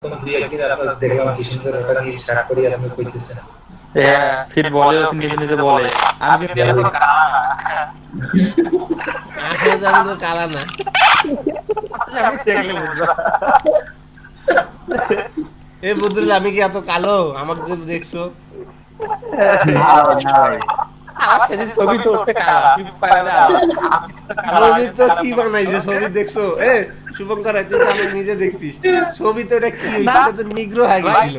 কোন দুই একদিন আপনার দেখলাম কি সুন্দর একটা নীল শার্ট পরে আপনি কইতেছেন। হ্যাঁ ফির বলেও নিজে নিজে বলে আমি কিন্তু এটা তো কালা না। আসলে তো আমি তো কালা না। আমি দেখলে বুঝবা। এই বদরুল আমি কি এত কালো আমাকে যে দেখছো? না ভাই না ভাই আমার সেদিন ছবি তো উঠছে কালা তুই পারলে আমি তো কালা ছবি তো কালা কি বানাইছে ছবি দেখছো? এ শুভঙ্কর তুই তো আমাকে নিজে দেখছিস ছবি তো এটা কি হইছে? না এটা তো নিগ্রো হয়ে ভাই গেছিল।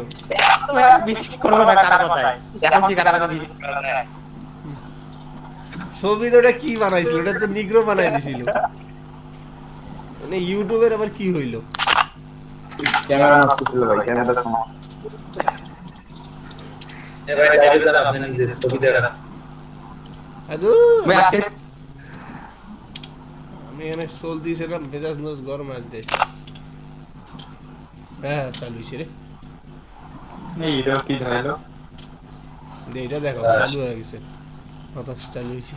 তুমি বিশ্বাস করবে না কার কথায় এখন কি কার কথা বিশ্বাস করবে না ছবি তো এটা কি বানাইছিল? এটা তো নিগ্রো বানাই দিছিল। মানে ইউটিউবের আবার কি হইলো? ক্যামেরা নষ্ট ছিল ভাই, ক্যামেরা সমস্যা। এ ভাই লাইভে যান আপনি নিজে ছবি দেখান। আদু ভাই আজকে আমি এখানে সোল দিয়েছিলাম মেজাজ মেজাজ গরম আসতে। হ্যাঁ চালু হয়েছে রে। এই এটা কি ধরাইলো এইটা দেখো চালু হয়ে গেছে। কত চালু হয়েছে।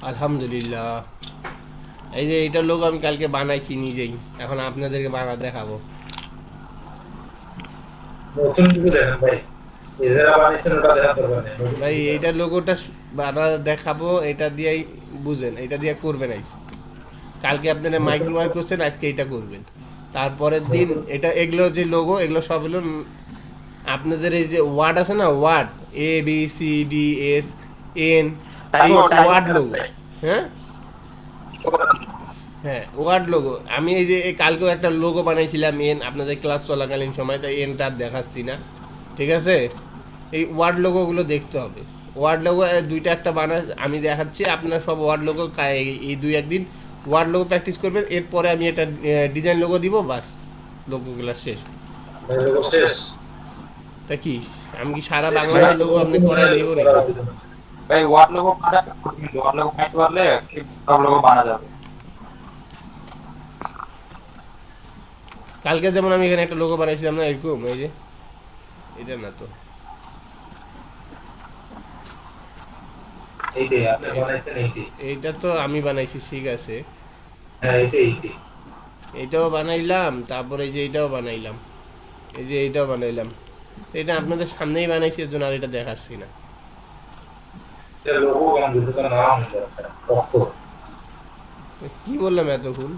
আলহামদুলিল্লাহ। এই যে এইটার লোক আমি কালকে বানাইছি নিজেই, এখন আপনাদেরকে বানা দেখাবো। নতুন কিছু দেখেন ভাই, এরা বানাইছেন ওটা দেখার দরকার নেই। ভাই এইটার লোগোটা বানা দেখাবো, এটা দিয়েই বুঝেন, এটা দিয়ে করবেন। কালকে আপনারা মাইক্রো ওয়ার্ক করছেন, আজকে এটা করবেন। তারপরের দিন এটা এগুলো যে লোগো এগুলো সব হলো আপনাদের এই যে ওয়ার্ড আছে না, word A B C D S N, এই ওয়ার্ড লোগো। হ্যাঁ হ্যাঁ ওয়ার্ড লোগো। আমি এই যে কালকেও একটা লোগো বানাইছিলাম এন, আপনাদের ক্লাস চলাকালীন সময়, তাই এনটা আর দেখাচ্ছি না, ঠিক আছে? এই ওয়ার্ড লোগোগুলো দেখতে হবে। ওয়ার্ড লোগো দুইটা একটা বানা আমি দেখাচ্ছি, আপনারা সব ওয়ার্ড লোগো এই দুই একদিন ওয়ার্ড লোগো প্র্যাকটিস করবেন, এরপরে আমি একটা ডিজাইন লোগো দিব, বাস লোগোগুলো শেষ। ভাই লোক শেষ। তা কি আমি কি সারা বাংলাদেশের লোগো আপনি করাই দেবো নাকি? ভাই ওয়ার্ড লোগো বানা ওয়ার্ড লোগো ফাইট করলে সব লোগো বানা যাবে। কালকে যেমন আমি এখানে একটা লোগো বানাইছিলাম না, এরকম এই যে এটা না তো, এইটাই আপনি বানাইছেন এইটাই। এইটা তো আমি বানাইছি, ঠিক আছে। হ্যাঁ এইটাই। এইটাও বানাইলাম, তারপরে এই যে এইটাও বানাইলাম, এই যে এইটাও বানাইলাম। তো এটা আপনাদের সামনেই বানাইছি, এর জন্য আর এটা দেখাচ্ছি না। এটা লোগো বানাইতে তো নাম দরকার অক্ষর। কি বললাম এতক্ষণ?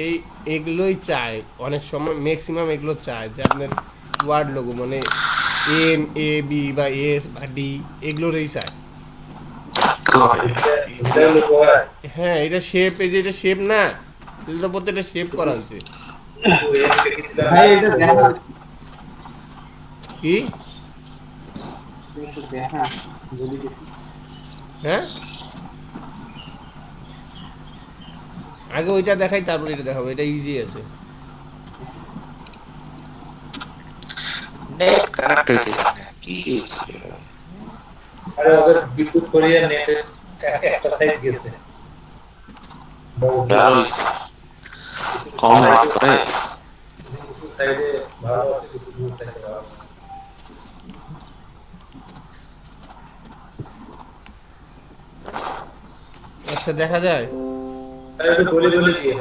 এই এগুলোই চায় অনেক সময়, ম্যাক্সিমাম এগুলো চায় যে আপনার ওয়ার্ড লোগো মানে এন এ বি বা এস বা ডি এগুলোরই চায়। এটা লোগো হয়। হ্যাঁ এটা শেপ, এই যে এটা শেপ না, এগুলো তো প্রত্যেকটা শেপ করা হয়েছে। ভাই এটা দেখা কি দেখা যদি হ্যাঁ আগে ওইটা দেখাই, তারপর এটা দেখাবো, এটা ইজি আছে। নেট কানেক্ট হইতেছে না কি আরে ওদের বিদ্যুৎ করিয়ে নেটে একটা সাইড গেছে। কম রাত করে কিছু সাইডে ভালো আছে, কিছু সাইডে ভালো আছে। আচ্ছা দেখা যায়। আরে একটু বলে দিয়ে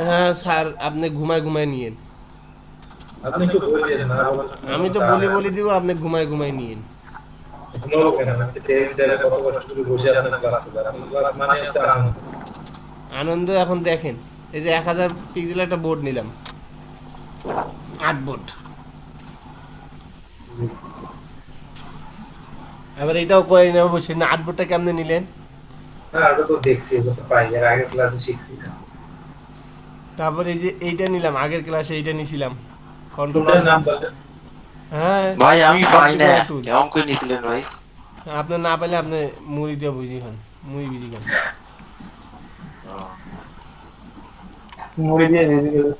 হ্যাঁ স্যার আপনি ঘুমায় ঘুমায় নিয়েন। আপনি একটু বলে দিয়ে না আমি তো বলি দিব, আপনি ঘুমায় ঘুমায় নিয়েন। ঘুমাবো কেন? আমি তো ট্রেন ছেড়ে কত কষ্ট করে বসে আপনার ক্লাস করে, আপনি ক্লাস মানে হচ্ছে আনন্দ। আনন্দ এখন দেখেন, এই যে 1000 পিক্সেল একটা বোর্ড নিলাম, 8 বোর্ড। এবার এটাও করে নেব বসে না, 8 বোর্ডটা কেমনে নিলেন? না ওটা তো দেখছি, ওটা তো পাই, এর আগের ক্লাসে শিখছি না। তারপর এই যে এইটা নিলাম, আগের ক্লাসে এইটা নিছিলাম কন্ট্রোল। টুলটার নাম বলেন। হ্যাঁ ভাই আমি পাই না টুল। কেমন করে নিছিলেন ভাই আপনার না পাইলে আপনি মুড়ি দিয়ে বুঝি খান, মুড়ি বিজি খান। মুড়ি দিয়ে রেডি করে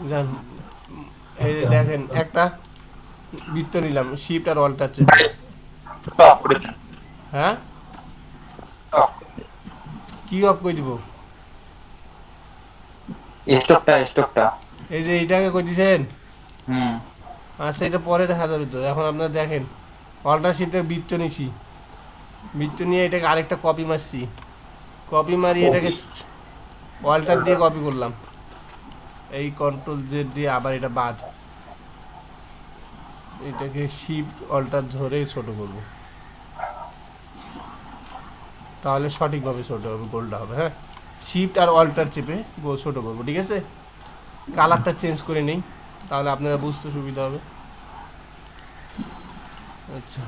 যান, এই যে দেখেন একটা বৃত্ত নিলাম, শিফট আর অল্টার টাচ। স্টপ করে দেন হ্যাঁ স্টপ কি অফ করে দিব? স্টপটা এই যে এইটাকে কই দিছেন। হুম আচ্ছা এটা পরে দেখা যাবে তো, এখন আপনারা দেখেন অল্টার শিফটের বৃত্ত নিছি, মৃত্যু নিয়ে এটাকে আরেকটা কপি মারছি, কপি মারি এটাকে অল্টার দিয়ে কপি করলাম, এই কন্ট্রোল জেড দিয়ে আবার এটা বাদ, এটাকে শিফট অল্টার ধরে ছোট করব, তাহলে সঠিকভাবে ছোট হবে, গোলটা হবে। হ্যাঁ, শিফট আর অল্টার চেপে ছোট করব, ঠিক আছে। কালারটা চেঞ্জ করে নেই, তাহলে আপনারা বুঝতে সুবিধা হবে। আচ্ছা,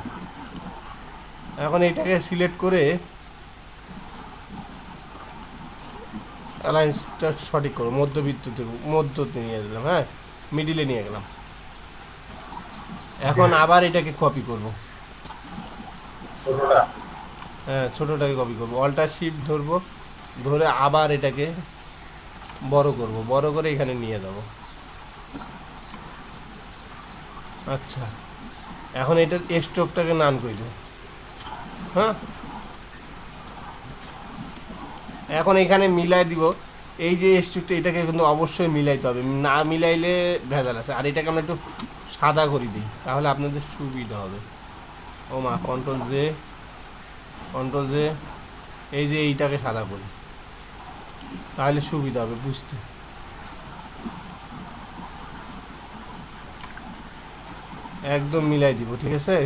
এখন এটাকে সিলেক্ট করে অ্যালাইন্সটা সঠিক করো, মধ্যতে নিয়ে দিলাম, হ্যাঁ, মিডিলে নিয়ে গেলাম। এখন আবার এটাকে কপি করব, হ্যাঁ ছোটোটাকে কপি করবো, অল্টার শিফট ধরবো, ধরে আবার এটাকে বড় করব, বড় করে এখানে নিয়ে যাব। আচ্ছা, এখন এটার স্ট্রোকটাকে নান করে দেবো। হ্যাঁ, এখন এখানে মিলাই দিব, এই যে স্ট্রোকটা এটাকে কিন্তু অবশ্যই মিলাইতে হবে, না মিলাইলে ভেজাল আছে। আর এটাকে আমরা একটু সাদা করে দিই, তাহলে আপনাদের সুবিধা হবে। ও মা, কন্ট্রোল জে, এই যে এইটাকে সাদা করি, তাহলে সুবিধা হবে বুঝতে। একদম মিলাই দিব, ঠিক আছে।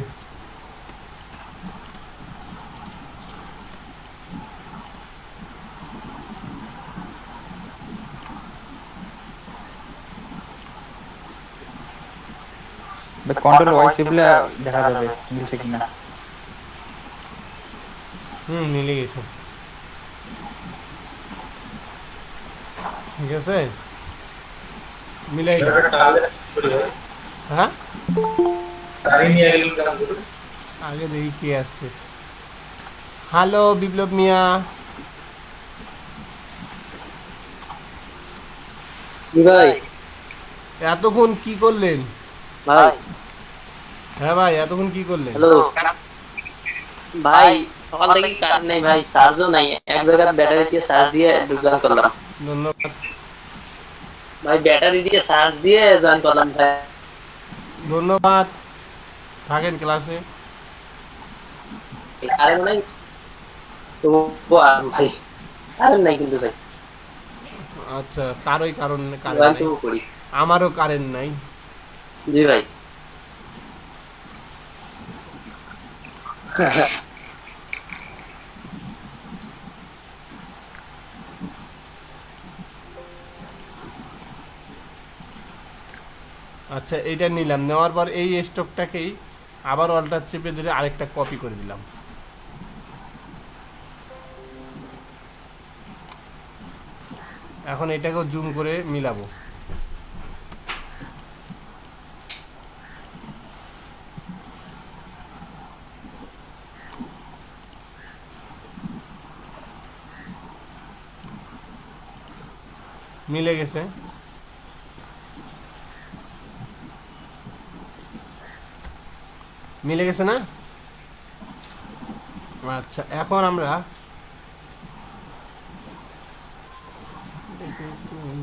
কন্ট্রোল ওয়াই চেপলে দেখা যাবে মিলছে কিনা। মিলে গেছে, ঠিক আছে, মিলাই দিলাম। হ্যাঁ, আগে দেখি কে আসছে। হ্যালো বিপ্লব মিয়া, ভাই এতক্ষণ কি করলেন? ভাই হ্যাঁ ভাই, এতক্ষণ কি করলেন? হ্যালো ভাই, সকাল থেকে কারেন্ট নেই ভাই, চার্জও নাই, এক জায়গায় ব্যাটারি দিয়ে চার্জ দিয়ে জয়েন করলাম। ধন্যবাদ ভাই, ব্যাটারি দিয়ে চার্জ দিয়ে জয়েন করলাম ভাই। ধন্যবাদ, থাকেন ক্লাসে। কারেন্ট নাই তো ভাই, কারেন্ট নাই কিন্তু ভাই। আচ্ছা, কারোই কারণ মোবাইল কারেন্ট তো নাই, করি। আমারও কারেন্ট নাই। জি ভাই। আচ্ছা, এইটা নিলাম, নেওয়ার পর এই স্টকটাকেই আবার অল্টার চেপে ধরে আরেকটা কপি করে দিলাম। এখন এটাকেও জুম করে মিলাবো। মিলে গেছে, মিলে গেছে না? আচ্ছা, এখন আমরা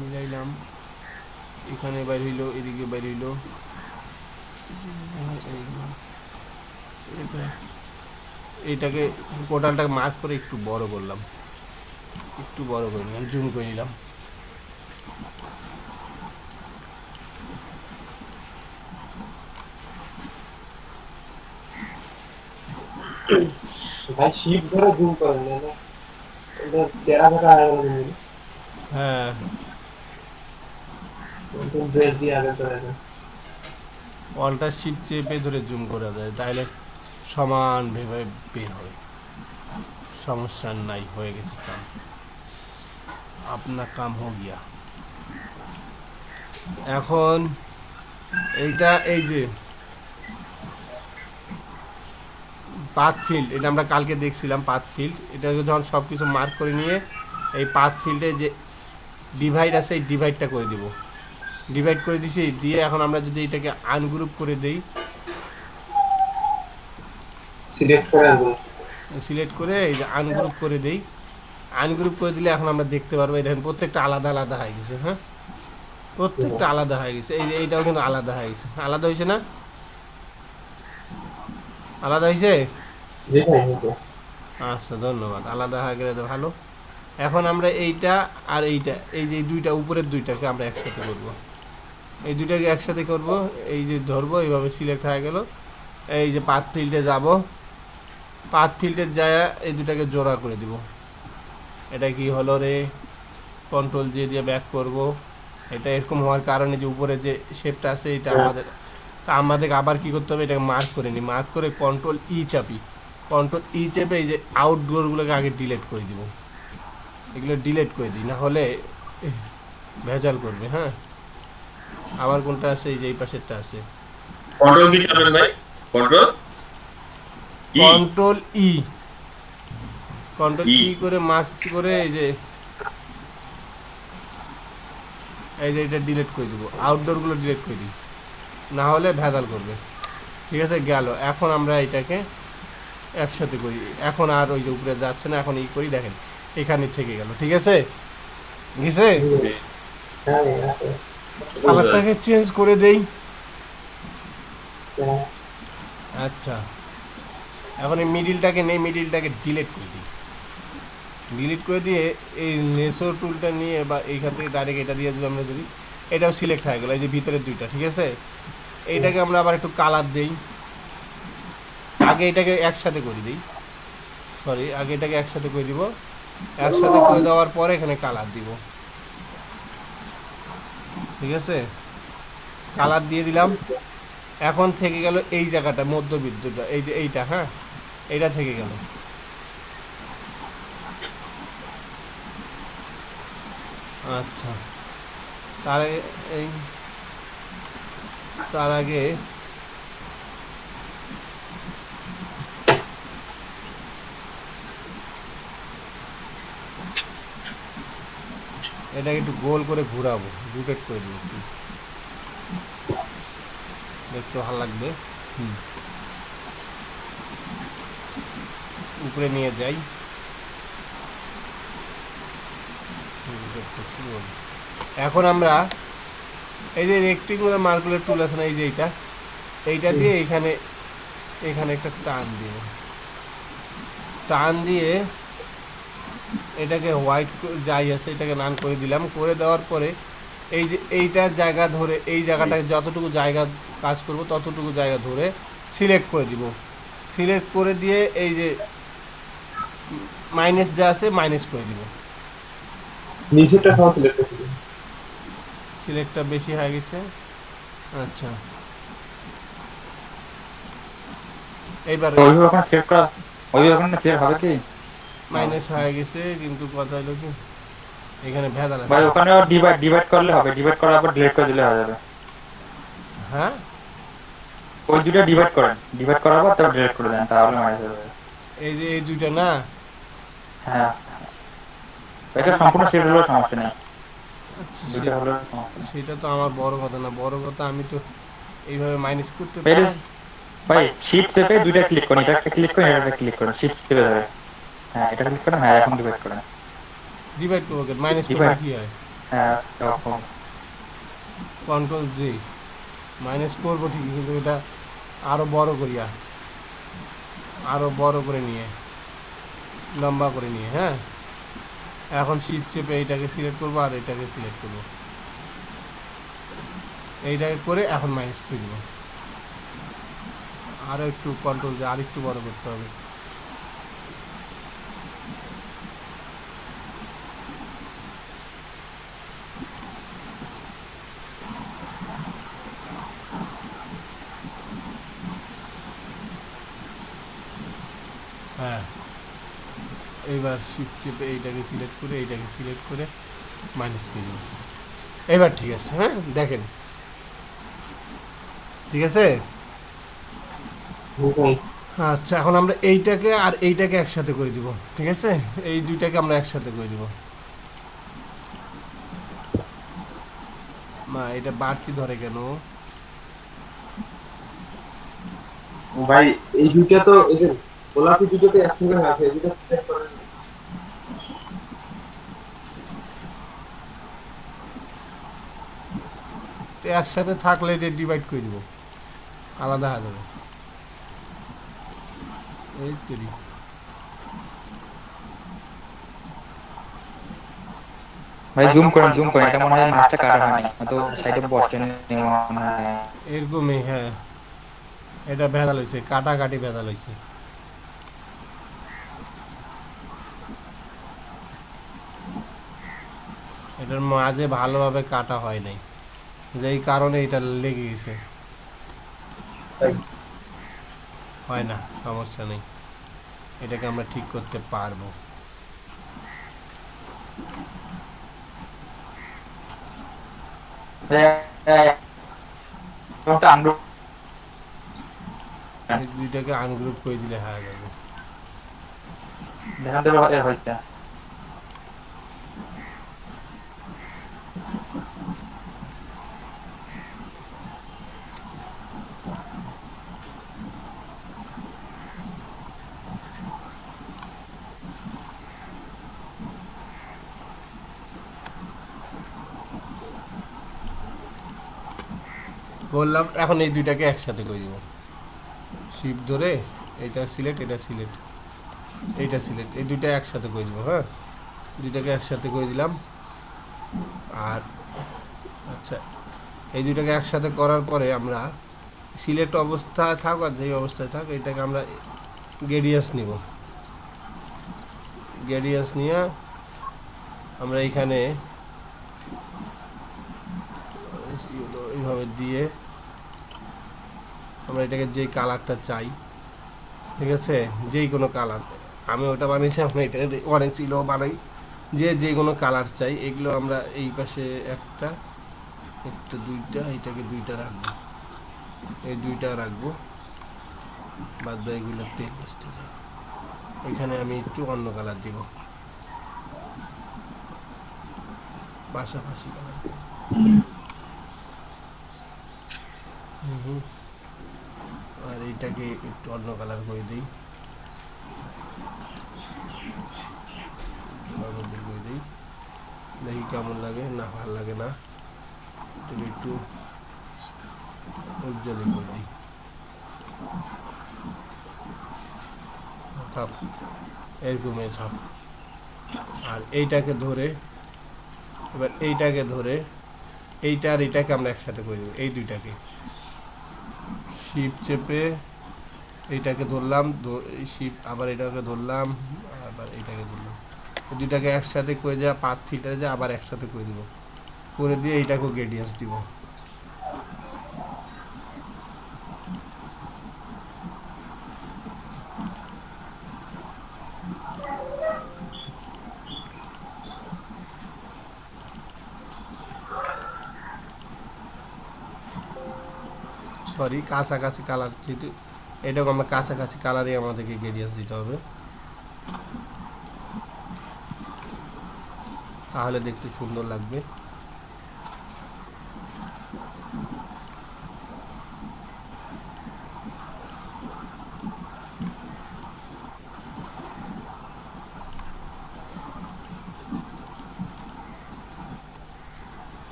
মিলাইলাম, এখানে বাইর হইলো, এদিকে বাইর হইলো, এইটাকে টোটালটাকে মার্ক করে একটু বড় করলাম, একটু বড় করে নিলাম, জুম করে নিলাম। ভাই শিপ ধরে জুম করেন না, এটা তেরা ফাটা হয়ে গেল। হ্যাঁ, কন্ট্রোল জেড দিয়ে আগে করে দেন। অল্টার শিফট চেপে ধরে জুম করা যায়, তাহলে সমান ভেবে বের হবে, সমস্যা নাই, হয়ে গেছে কাম, আপনার কাম হয়ে গিয়া। এখন এইটা, এই যে পাথ ফিল্ড, এটা আমরা কালকে দেখছিলাম, পাথ ফিল্ড, এটাকে যখন সব কিছু মার্ক করে নিয়ে এই পাথ ফিল্ডে যে ডিভাইড আছে, এই ডিভাইডটা করে দিব, ডিভাইড করে দিছি, দিয়ে এখন আমরা যদি এটাকে আনগ্রুপ করে দেই, সিলেক্ট করে এই যে আনগ্রুপ করে দেই, আনগ্রুপ করে দিলে এখন আমরা দেখতে পারবো, এই দেখেন প্রত্যেকটা আলাদা আলাদা হয়ে গেছে। হ্যাঁ, প্রত্যেকটা আলাদা হয়ে গেছে, এই যে এইটাও কিন্তু আলাদা হয়ে গেছে, আলাদা হয়েছে না? আলাদা হয়েছে, আচ্ছা ধন্যবাদ, আলাদা হয়ে গেলে তো ভালো। এখন আমরা এইটা আর এইটা, এই যে দুইটা উপরের দুইটাকে আমরা একসাথে করব। এই দুইটাকে একসাথে করব, এই যে ধরবো এইভাবে সিলেক্ট হয়ে গেল। এই যে পাথ ফিল্ডে যাব, পাথ ফিল্ডে যায় এই দুটাকে জোড়া করে দিব। এটা কি হলো রে, কন্ট্রোল জে দিয়ে ব্যাক করব। এটা এরকম হওয়ার কারণে যে উপরে যে শেপটা আছে এটা আমাদের আবার কি করতে হবে, এটাকে মার্ক করে নিই। মার্ক করে কন্ট্রোল ই চাপি, কন্ট্রোল ই চেপে এই যে আউটডোরগুলোকে আগে ডিলিট করে দিব। এগুলো ডিলিট করে দিই, না হলে ভেজাল করবে। হ্যাঁ, আবার কোনটা আছে, এই যে এই পাশেরটা আছে, কন্ট্রোল কি চাপবেন ভাই? কন্ট্রোল কন্ট্রোল ই, কন্ট্রোল ই করে মার্ক করে এই যে এটা ডিলিট করে দিব, আউটডোরগুলো ডিলিট করে দিই, না হলে ভেজাল করবে। ঠিক আছে, গেল। এখন আমরা এটাকে একসাথে করি। এখন আর ওই যে উপরে যাচ্ছে না, এখন ই করি, দেখেন এখানে থেকে গেল। ঠিক আছে, গেছে। কালারটাকে চেঞ্জ করে দেই। আচ্ছা, এখন এই মিডিলটাকে নেই, মিডিলটাকে ডিলিট করে দিই। ডিলিট করে দিয়ে এই নেসো টুলটা নিয়ে বা এইখান থেকে ডাইরেক্ট এটা দিয়ে যদি আমরা যদি এটাও সিলেক্ট হয়ে গেলো, এই যে ভিতরের দুইটা। ঠিক আছে, এইটাকে আমরা আবার একটু কালার দেই। আগে এটাকে একসাথে করে দিই, সরি, আগে এটাকে একসাথে করে দিব। একসাথে করে দেওয়ার পরে এখানে কালার দিব। ঠিক আছে, কালার দিয়ে দিলাম। এখন থেকে গেল এই জায়গাটা, মধ্যবিন্দুটা, এই যে এইটা, হ্যাঁ এইটা থেকে গেল। আচ্ছা, তার আগে এটাকে একটু গোল করে ঘুরাবো, রোটেট করে দিচ্ছি, দেখতে ভালো লাগবে। উপরে নিয়ে যাই। এখন আমরা এই যে রেক্টেঙ্গুলার মার্কুলার টুল আছে না, এই যে এইটা দিয়ে এখানে একটা টান দিব। টান দিয়ে এটাকে হোয়াইট যাই আছে এটাকে নান করে দিলাম। করে দেওয়ার পরে এই যে এইটার জায়গা ধরে, এই জায়গাটায় যতটুকু জায়গা কাজ করব ততটুকু জায়গা ধরে সিলেক্ট করে দিব। সিলেক্ট করে দিয়ে এই যে মাইনাস যা আছে মাইনাস করে দিব। নিচেরটা সব সিলেক্ট করে দিন। সিলেক্টটা বেশি হয়ে গেছে। আচ্ছা, এইবার ওখানে সেভ করা, ওখানে সেভ হবে কি? মাইনাস হয়ে গেছে, কিন্তু কথা হলো কি এখানে ভেজাল আছে ভাই, ওখানে ডিভাইড করলে হবে, ডিভাইড করার পর ডিলিট করে দিলে হয়ে যাবে। হ্যাঁ, ওই দুটো ডিভাইড করেন, ডিভাইড করার পর তারপর ডিলিট করে দেন, তাহলে মাইনাস হবে। এই যে এই দুইটা না, হ্যাঁ, এটা সম্পূর্ণ সেভ হলেও সমস্যা নেই। দুটো হলো সেটা তো আমার বড় কথা না। বড় কথা আমি তো এইভাবে মাইনাস করতে পারি। ভাই শিফট চেপে দুইটা ক্লিক করুন, এটা একটা ক্লিক করুন, এটা ক্লিক করুন, শিফট চেপে ধরে। হ্যাঁ, এটা ক্লিক করেন। হ্যাঁ, এখন ডিভাইড করেন। ডিভাইড করব, মাইনাস করলে কি হয়? হ্যাঁ, তখন কন্ট্রোল জি, মাইনাস করবো ঠিকই, কিন্তু এটা আরো বড় করিয়া, আরো বড় করে নিয়ে, লম্বা করে নিয়ে। হ্যাঁ, এখন শিফট চেপে এইটাকে সিলেক্ট করবো আর এটাকে সিলেক্ট করবো, এইটাকে করে এখন মাইনাস করে দেবো। আরো একটু কন্ট্রোল যে আর একটু বড় করতে হবে। হ্যাঁ, এইবার শিফট চেপে এইটাকে সিলেক্ট করে এইটাকে সিলেক্ট করে মাইনাস করে দেবো। এবার ঠিক আছে। হ্যাঁ, দেখেন ঠিক আছে। আচ্ছা, এখন আমরা এইটাকে আর এইটাকে একসাথে করে দিব। ঠিক আছে, এই দুইটাকে আমরা একসাথে করে দিব। মা, এটা বাড়তি ধরে কেন ভাই? এই দুইটা তো এই যে গোলাপি দুটোতে একসঙ্গে আছে, এই দুটো সিলেক্ট করেন। একসাথে থাকলে এটা ডিভাইড করে দিব, আলাদা হয়ে যাবে। এই তৈরি ভাই জুম করেন এটা মনে হয় মাছটা কাটা হয় না তো সাইডে বসতে মনে হয় এরকমই হ্যাঁ, এটা ভেজাল হয়েছে, কাটাকাটি ভেজাল হয়েছে। এটার মাঝে ভালোভাবে কাটা হয় নাই, যেই কারণে এটা লেগে গেছে। হয় না, সমস্যা নেই, এটাকে আমরা ঠিক করতে পারবো। এই দুইটাকে আনগ্রুপ করে দিলে হয়ে যাবে। দেখাতে হয়েছে বললাম এখন এই দুইটাকে একসাথে করে দিব, শিফট ধরে এইটা সিলেক্ট, এটা সিলেক্ট, এইটা সিলেক্ট, এই দুইটা একসাথে করে দিব। হ্যাঁ, দুইটাকে একসাথে করে দিলাম। আর আচ্ছা, এই দুইটাকে একসাথে করার পরে আমরা সিলেক্ট অবস্থায় থাক আর যেই অবস্থায় থাক, এটাকে আমরা গ্রেডিয়েন্স নিব। গ্রেডিয়েন্স নিয়ে আমরা এইখানে এইভাবে দিয়ে আমরা এটাকে যেই কালারটা চাই, ঠিক আছে, যেই কোনো কালার, আমি ওটা বানিয়েছি, আমরা এটা অরেঞ্জ ছিল বানাই, যে কোনো কালার চাই। এগুলো আমরা এই পাশে একটা দুইটা, এইটাকে দুইটা রাখবো, এই দুইটা রাখবো, বাদ বাকি এগুলো এখানে আমি একটু অন্য কালার দিব, পাশাপাশি কালার। আর এইটাকে একটু অন্য কালার করে দিই, দেখি কেমন লাগে। না, ভালো লাগে না, একটু উজ্জ্বল করে দিই। এরকমই ছাপ। আর এইটাকে ধরে, এবার এইটাকে ধরে এইটা আর এইটাকে আমরা একসাথে করে দেবো। এই দুইটাকে শিপ চেপে এইটাকে ধরলাম, শিপ আবার এটাকে ধরলাম, আবার এইটাকে ধরলাম, এই দুইটাকে একসাথে করে যা পাত ফিটারে যা আবার একসাথে করে দিব, করে দিয়ে এইটাকেও গ্রেডিয়েন্স দিব। সরি, কাছাকাছি কালার, যেহেতু এটাকে আমরা কাছাকাছি কালারই আমাদেরকে গ্রেডিয়েন্স দিতে হবে, তাহলে দেখতে সুন্দর লাগবে।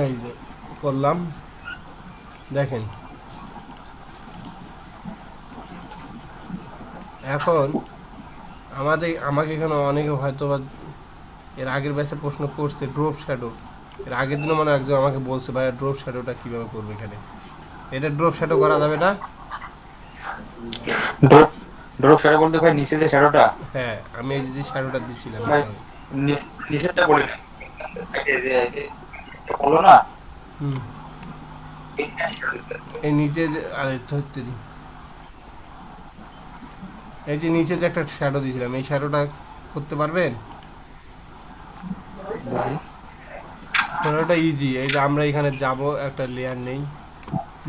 এই যে করলাম, দেখেন এখন আমাকে এখানে অনেকে হয়তো এর আগের ব্যাচে প্রশ্ন করছে ড্রপ শ্যাডো। এর আগের দিনও মানে একজন আমাকে বলছে ভাই ড্রপ শ্যাডোটা কীভাবে করবে এখানে। এটা ড্রপ শ্যাডো করা যাবে না? ড্রপ শ্যাডো বলতে ভাই নিচে যে শ্যাডোটা? হ্যাঁ, আমি এই যে শ্যাডোটা দিছিলাম নিচেরটা বলি না, এই যে হলো না, এই নিচে যে, আরে ধরতে দিই, এই যে নিচে যে একটা শ্যাডো দিয়েছিলাম, এই শ্যাডোটা করতে পারবেন? শ্যাডোটা ইজি। এই যে আমরা এখানে যাব, একটা লেয়ার নেই,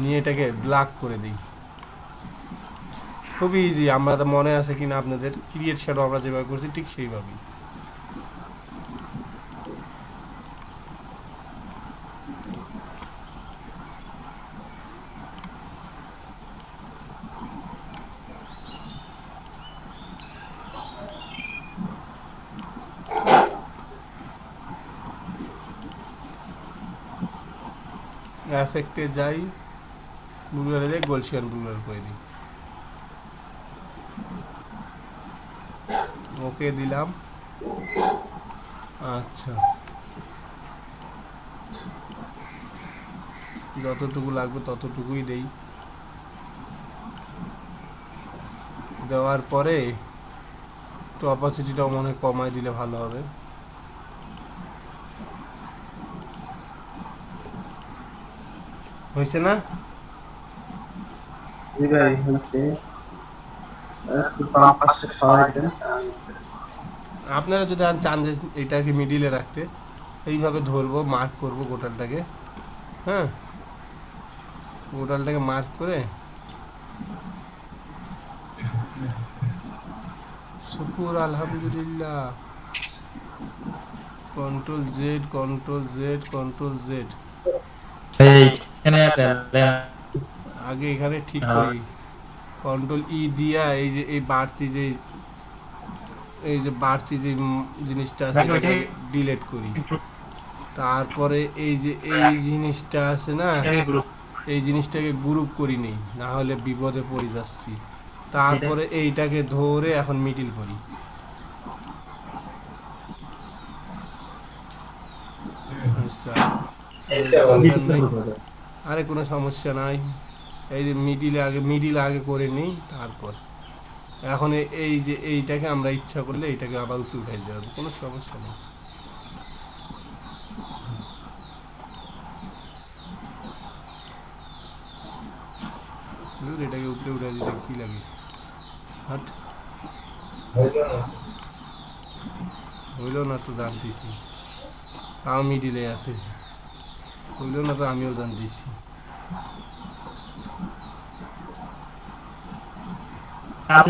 নিয়ে এটাকে ব্ল্যাক করে দিই, খুবই ইজি। আমাদের মনে আছে কিনা আপনাদের, ক্রিয়েট শ্যাডো আমরা যেভাবে করছি ঠিক সেইভাবেই। এফেক্টে যাই, ব্লুরারে যাই, গোলশিয়ান ব্লুরার করে দিই, ওকে দিলাম। আচ্ছা, যতটুকু লাগবে ততটুকুই দেই। দেওয়ার পরে একটু অপাসিটিটাও মনে হয় কমাই দিলে ভালো হবে। হয়েছে না? জি ভাই হচ্ছে একটু বাম পাশে সরাই দেন। আপনারা যদি চান যে এটাকে মিডিলে রাখতে, এইভাবে ধরবো, মার্ক করব গোটালটাকে। হ্যাঁ, গোটালটাকে মার্ক করে শুকুর আলহামদুলিল্লাহ, control Z, control Z, control Z. আগে এখানে ঠিক করি, কন্ট্রোল ই দিয়া এই যে এই বাড়তি যে জিনিসটা আছে এটাকে ডিলিট করি। তারপরে এই যে এই জিনিসটা আছে না, এই জিনিসটাকে গ্রুপ করি নেই, না হলে বিপদে পড়ে যাচ্ছি। তারপরে এইটাকে ধরে এখন মিডিল করি। আচ্ছা, আরে কোনো সমস্যা নাই। এই যে মিডিল আগে করে নিই, তারপর এখন এই যে এইটাকে আমরা ইচ্ছা করলে এইটাকে আবার উপরে উঠাই দিতে পারবো, কোনো সমস্যা নেই। এটাকে উপরে উঠাই দিতে কি লাগে? হাট, হইল না তো জানতেছি, তাও মিডিলে আছে। হইল না তো আমিও জানতেছি। হ্যাঁ,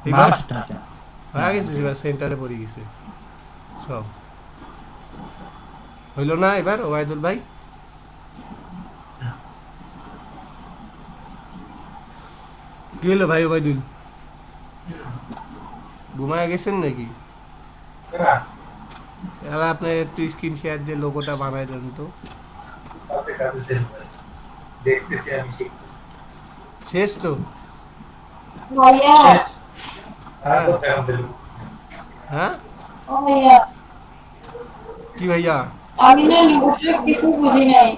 এবার হয়ে গেছে, এবার সেন্টারে পড়ে গেছে সব। হইল না এবার ওয়াইদুল ভাই? কি হলো ভাই ওবায়দুল, ঘুমায় গেছেন নাকি? এলা আপনি একটু স্ক্রিন শেয়ার যে লোগোটা বানাই দেন তো। শেষ তো? হ্যাঁ কি ভাইয়া? আমি না কিছু বুঝি নাই।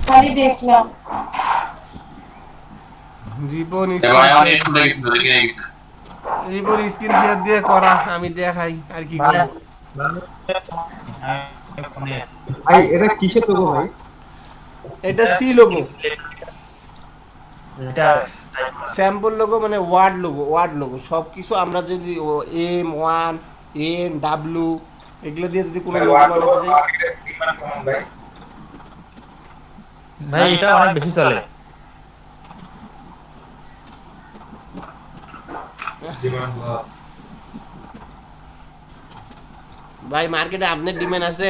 খালি দেখলাম। রিপন স্ক্রিন শেয়ার দিয়ে করা, আমি দেখাই আর কি করব। ভাই এটা কিসের লোগো ভাই? এটা সি লোগো, এটা স্যাম্পল লোগো, মানে ওয়ার্ড লোগো সবকিছু আমরা যদি M1 NW এগুলো দিয়ে যদি কোনো লোগো বানাতে যাই, ভাই এটা অনেক বেশি চলে। ভাই মার্কেটে আপনার ডিমান্ড আছে?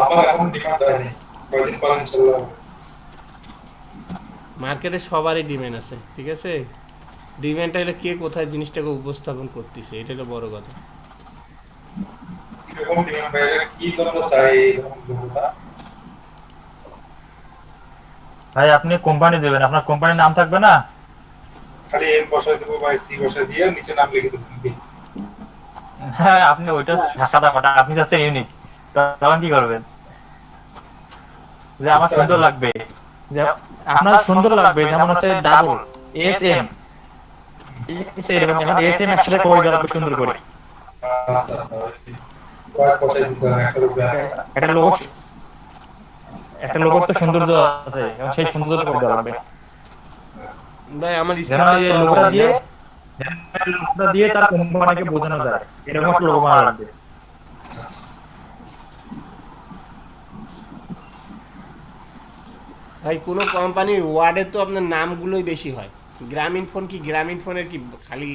আমার এখন ডিমান্ড হয়নি, কয়দিন পর ইনশাআল্লাহ। মার্কেটে সবারই ডিমান্ড আছে, ঠিক আছে। ডিমান্ডটা হলো কে কোথায় জিনিসটাকে উপস্থাপন করতেছে, এটা হলো বড় কথা। এরকম ডিমান্ড বাইরে কি জন্য চাই এরকম লোকটা? ভাই আপনি কোম্পানি দেবেন, আপনার কোম্পানির নাম থাকবে না, খালি এম বসাই দেবো বা সি বসাই দিয়ে নিচে নাম লিখে দেবো। হ্যাঁ আপনি ওইটা সাদা মাটা, আপনি যাচ্ছেন ইউনিক, তখন কি করবেন? যে আমার সুন্দর লাগবে, যে আপনার সুন্দর লাগবে, যেমন হচ্ছে ডাবল SM এরকম, এখন SM একসাথে করে দেওয়া লাগবে সুন্দর করে। একটা লোগো তো সৌন্দর্য আছে, এবং সেই সৌন্দর্য করে দেওয়া লাগবে। ভাই আমার লোগোটা দিয়ে তার কোম্পানিকে বোঝানো যায়, এরকম একটা লোগো বানানো লাগবে। ভাই কোনো কোম্পানির ওয়ার্ডে তো আপনার নামগুলোই বেশি হয়। গ্রামীণ ফোন কি, গ্রামীণ ফোনের কি খালি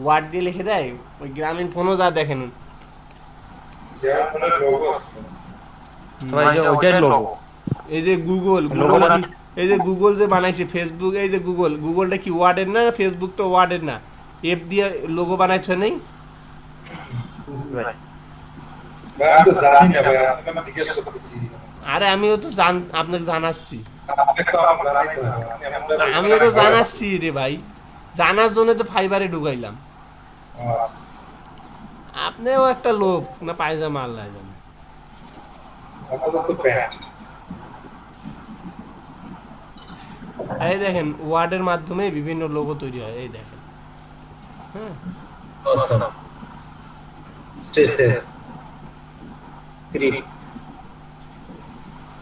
ওয়ার্ড দিয়ে লিখে দেয়? ওই গ্রামীণ ফোনও যা দেখেন, এই যে গুগল এই যে গুগল যে বানাইছে, ফেসবুক, এই যে গুগলটা কি ওয়ার্ডের না, ফেসবুক তো ওয়ার্ডের না, এফ দিয়ে লোগো বানাইছে নেই? ভাই আমি তো জানি না ভাই, আপনাকে আমি জিজ্ঞেস করতেছি। আরে আমিও তো আপনাকে জানাচ্ছি, আপনাকে তো আমার জানাই তো না। আপনি এমনটা বলবেন আমিও তো আমি জানাচ্ছি রে ভাই, জানার জন্য তো ফাইবারে ঢুকাইলাম। আচ্ছা। আপনিও একটা লোক না, পায়জামা আল্লাহ জানে। আপনাদের তো প্যান্ট। এই দেখেন ওয়ার্ডের মাধ্যমে বিভিন্ন লোগো তৈরি হয়, এই দেখেন। হ্যাঁ Awesome. Stay safe. Grip.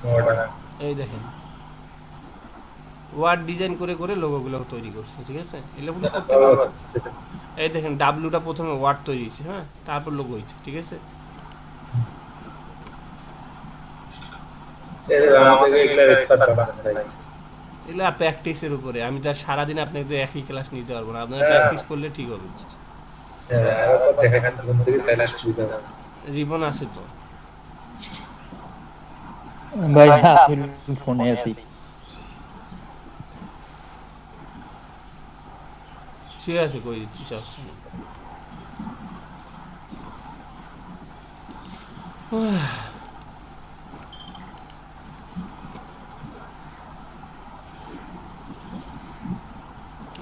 Modern. এই দেখেন ওয়ার্ড ডিজাইন করে করে লোগোগুলো তৈরি করছে, ঠিক আছে? এগুলো কিন্তু করতে পারবো। এই দেখেন ডাব্লুটা প্রথমে ওয়ার্ড তৈরি হয়েছে, হ্যাঁ, তারপর লোগো হয়েছে, ঠিক আছে? আমাদের এগুলা এক্সপার্ট বানাতে চাই। এগুলো প্র্যাকটিসের উপরে। আমি তো আর সারাদিন আপনাকে তো একই ক্লাস নিতে পারবো না, আপনারা প্র্যাকটিস করলে ঠিক হবে। হ্যাঁ, আর তো দেখা যাচ্ছে কোন থেকে তাইলে সুবিধা হবে। রিবন আছে তো ভাই আমি ফোনে আছি। ঠিক আছে, কই দিচ্ছি সব সময়।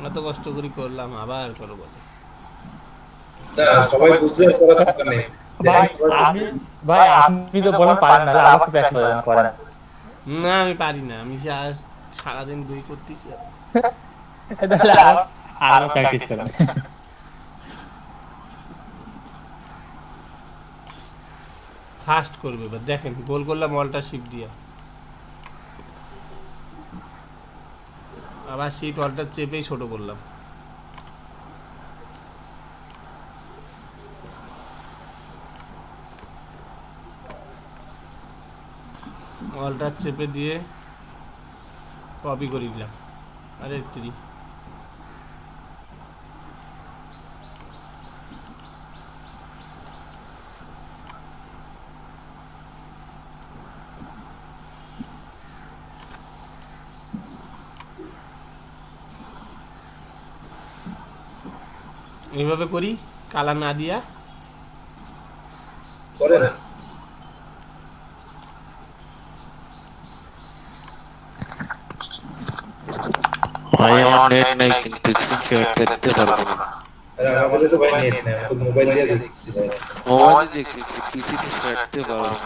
এত কষ্ট করে করলাম, আবার করো বলে। না সবাই বুঝতে করা দরকার নেই। ভাই আপনি তো বলেন পারেন না, আমাকে প্র্যাকটিস করেন। না আমি পারি না, আমি সারাদিন বই করতেছি। তাহলে আরো প্র্যাকটিস করেন। ফাস্ট করবে এবার, দেখেন গোল করলাম অল্টার শিফট দিয়া, আবার শিফট অল্টার চেপেই ছোট করলাম। অল্টার চেপে দিয়ে কপি করে দিলাম। আরে তুই এইভাবে করি, কালার না দিয়া। করেন। ভাই আমার নেট নাই, কিন্তু স্ক্রিনশট দিতে পারবো না। আরে আমাদের তো ভাই নেট নাই, আমি মোবাইল দিয়ে দেখছি ভাই। মোবাইলে দেখছি, পিসিতে শেয়ার দিতে পারবো না।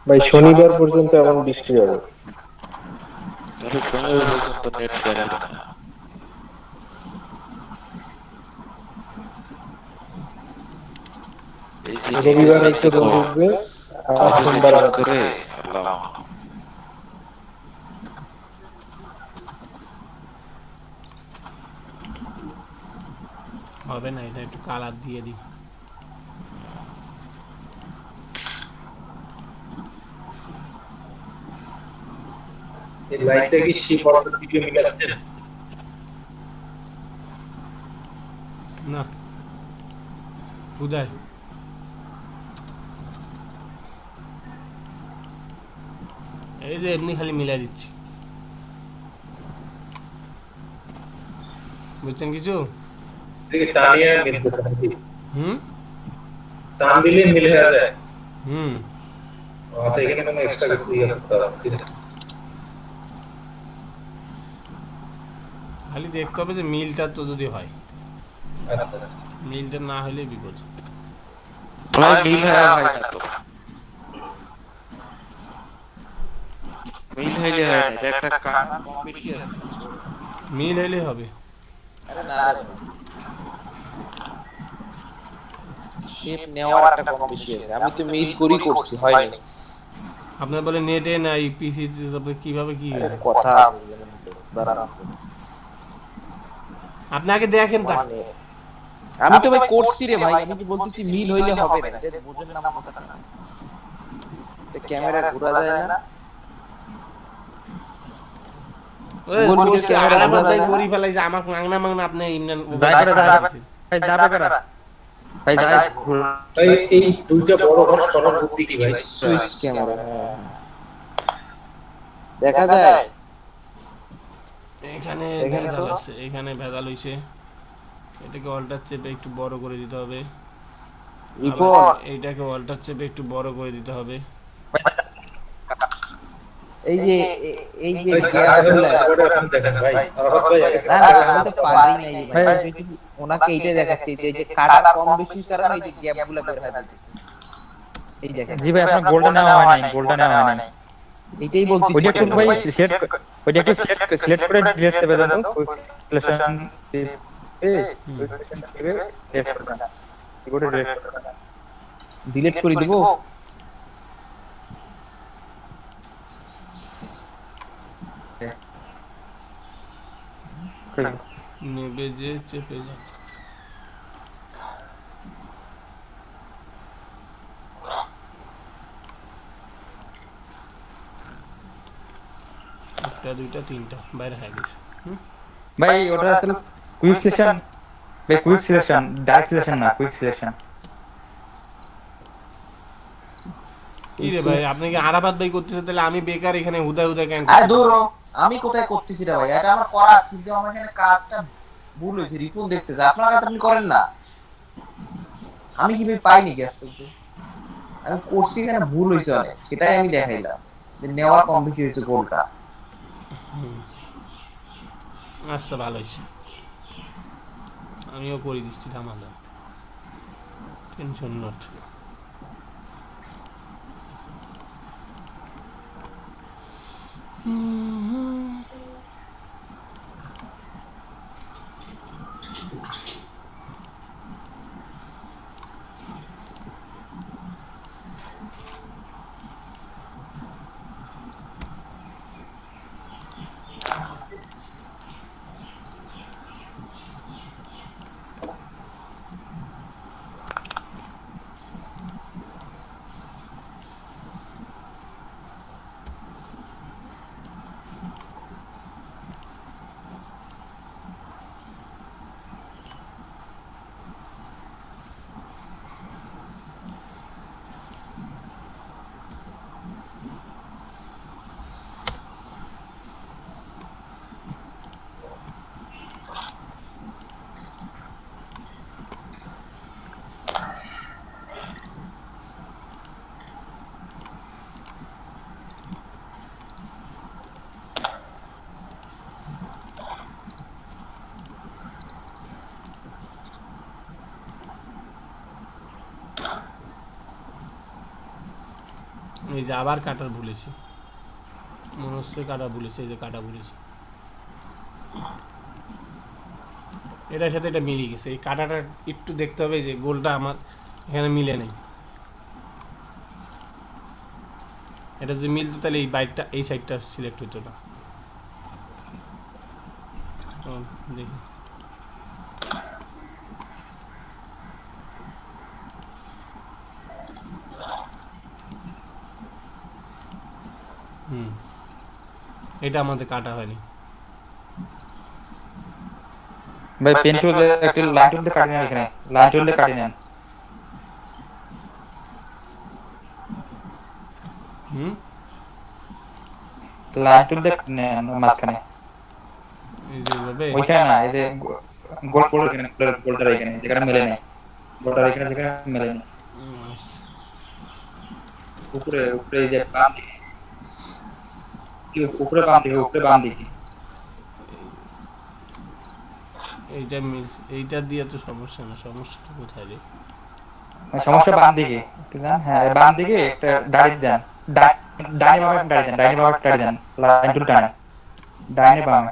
ভাই শনিবার পর্যন্ত এমন বৃষ্টি হবে। আরে শনিবার পর্যন্ত নেট চলে না। রবিবার একটু রোদ উঠবে আর সোমবার করে আল্লাহ। হবে না, এটা একটু কালার দিয়ে দিই। এই লাইটটা কি সেই বড় ভিডিও মিলাচ্ছেন? না কোথায়? এই যে এমনি খালি মিলাই দিচ্ছি, বুঝছেন কিছু? দেখি টানিয়া মিলতে পারে। হুম টান দিলে মিলে যায়। হুম আচ্ছা, এখানে কোনো এক্সট্রা কিছু দিয়ে করতে হবে। খালি দেখতে হবে যে মিলটা তো যদি হয়, আচ্ছা আচ্ছা। মিলটা না হলে বিপদ। ভাই মিল হয় না তো, মিল হইলে হয় না, এটা একটা কম্পিটিশন। মিল হইলে হবে। শেপ নেওয়ার একটা কম্পিটিশন আছে। আমি তো মিল করি করছি, হয়নি। আপনার বলে নেটে নাই পিসি, কিভাবে কি হবে? কথা আপনাকে দেখেন তা। আমি তো ভাই করছি রে ভাই, আমি কি বলতেছি মিল হইলে হবে না, এটা বুঝেন না কথাটা। ক্যামেরা ঘোরা যায় না, ওই বলছি ক্যামেরা বন্ধ করি ফেলাইছে, আমাকে মাংনা মাংনা আপনি ইমরান যাই করে ভাই যাবে কারা ভাই যাই ভাই এই দুইটা বড় ঘর সরার বুদ্ধি কি ভাই? সুইচ ক্যামেরা দেখা যায়। এখানে এখানে ভেজাল তো- আছে, এখানে ভেজাল হইছে। এটাকে অল্টার চেপে একটু বড় করে দিতে হবে। রিপন আবার এইটাকে অল্টার চেপে একটু বড় করে দিতে হবে। এই যে এই যে ভাই গ্যাপ সার্চ গুলা করে আপনি দেখেন ভাই আরাফাত ভাই আগে না না আমি তো পারি নাই ভাই আমি তো ওনাকে এইটাই দেখাচ্ছি এই যে কাটা কম বেশি কারণে এই যে গ্যাপ গুলা বের হয়ে যাচ্ছে এই দেখেন জি ভাই আপনার গোলটা নেওয়া হয় নাই, গোলটা নেওয়া হয় নাই। এইটাই বলতেছি ওইটা একটু ভাই ওইটা একটু সিলেক্ট করে ডিলিট করে দেন তো কুইক সিলেকশন ডিলিট করে দিব নেবে যে চেপে যান। একটা দুইটা তিনটা বাইরে হয়ে গেছে। ভাই ওটা আসলে কুইক সিলেকশন, ভাই কুইক সিলেকশন ডাইরেক্ট সিলেকশন না, কুইক সিলেকশন। কি রে ভাই আপনি কি আরাফাত ভাই করতেছে, তাহলে আমি বেকার এখানে হুদা হুদা কেন আর দূর হ। আমি কোথায় করতেছি রে ভাই এটা আমার করা কিন্তু আমার এখানে কাজটা ভুল হয়েছে রিপন দেখতেছে আপনারা কাজ আপনি করেন না আমি কি পাইনি গ্যাস করতে আমি করছি এখানে ভুল হয়েছে অনেক সেটাই আমি দেখাইলাম যে নেওয়ার কম বেশি হয়েছে গোলটা আচ্ছা ভালো হয়েছে, আমিও করে দিচ্ছি থামালাম, টেনশন নট। এই যে আবার কাটার ভুলেছি, মনে হচ্ছে কাটা ভুলেছি, এই যে কাটা ভুলেছি, এটার সাথে এটা মিলে গেছে। এই কাটাটা একটু দেখতে হবে যে গোলটা আমার এখানে মিলে নেই, এটা যদি মিলতো তাহলে এই বাইকটা এই সাইডটা সিলেক্ট হতো না। দেখি এটা আমাদের কাটা হয়নি। ভাই পেন টুল একটা লাইন টুল দিয়ে কাটি নেন, এখানে লাইন টুল দিয়ে কাটি নেন। লাইন টুল দিয়ে কাটি নেন মাঝখানে, এই যে এইভাবে ওইখানে না, এই যে গোল গোল এখানে গোলটা এখানে যেখানে মেলে নেই, গোলটা এখানে যেখানে মেলে নেই উপরে উপরে এই যে বাম দিকে, কি উপরে বাম দিকে, উপরে বাম দিকে। এইটা মিস, এইটা দিয়ে তো সমস্যা না, সমস্যাটা কোথায় রে? সমস্যা বাম দিকে, ঠিক আছে? হ্যাঁ বাম দিকে একটা ডাইরেক্ট দেন, ডাইনে বামে ডাইরেক্ট দেন, ডাইনে বামে ডাইরেক্ট দেন, লাইন টুল টানেন ডাইনে বামে,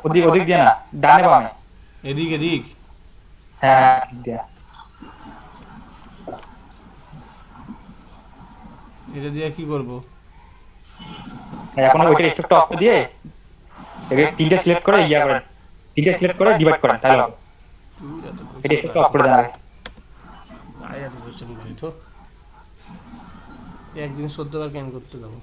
ওদিক ওদিক দিয়ে না, ডাইনে বামে। এদিক এদিক, হ্যাঁ দিয়া এটা দিয়ে কি করব? এখন ওইটা স্টপটা অফ দিয়ে একে তিনটা সিলেক্ট করে ইয়া করেন, তিনটা সিলেক্ট করে ডিভাইড করেন, তাহলে হবে। এটা স্টপটা অফ করে দেন আগে। আয়া তো বসে করি তো একদিন 14 বার ক্যান করতে যাব।